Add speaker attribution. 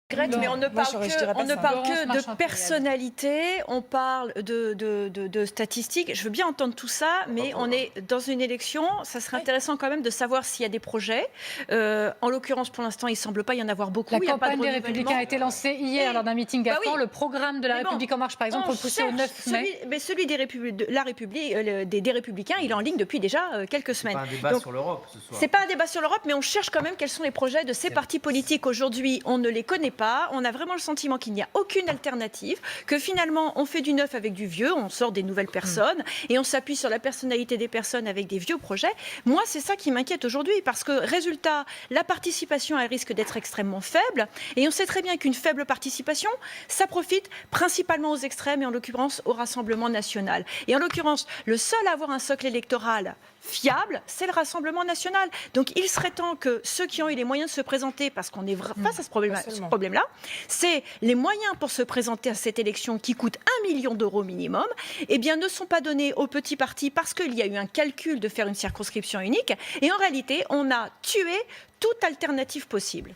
Speaker 1: Grete, mais on ne parle que de personnalité, on parle de statistiques. Je veux bien entendre tout ça, mais on est dans une élection. Ça serait intéressant quand même de savoir s'il y a des projets. En l'occurrence, pour l'instant, il ne semble pas y en avoir beaucoup.
Speaker 2: La campagne des Républicains a été lancée hier lors d'un meeting à Caen.
Speaker 1: Oui.
Speaker 2: Le programme de la République En Marche, par exemple, pour le pousser au 9 mai.
Speaker 1: Mais celui des Républicains, il est en ligne depuis déjà quelques semaines.
Speaker 3: C'est pas un débat sur l'Europe ce soir.
Speaker 1: C'est pas un débat sur l'Europe, mais on cherche quand même quels sont les projets de ces partis politiques aujourd'hui. On ne les connaît pas. On a vraiment le sentiment qu'il n'y a aucune alternative, que finalement on fait du neuf avec du vieux, on sort des nouvelles personnes et on s'appuie sur la personnalité des personnes avec des vieux projets. Moi, c'est ça qui m'inquiète aujourd'hui parce que, résultat, la participation elle risque d'être extrêmement faible et on sait très bien qu'une faible participation, ça profite principalement aux extrêmes et en l'occurrence au Rassemblement national. Et en l'occurrence, le seul à avoir un socle électoral fiable, c'est le Rassemblement national. Donc il serait temps que ceux qui ont eu les moyens de se présenter, parce qu'on est face à ce problème-là, c'est les moyens pour se présenter à cette élection qui coûte 1 million d'euros minimum, eh bien ne sont pas donnés aux petits partis parce qu'il y a eu un calcul de faire une circonscription unique et en réalité on a tué toute alternative possible.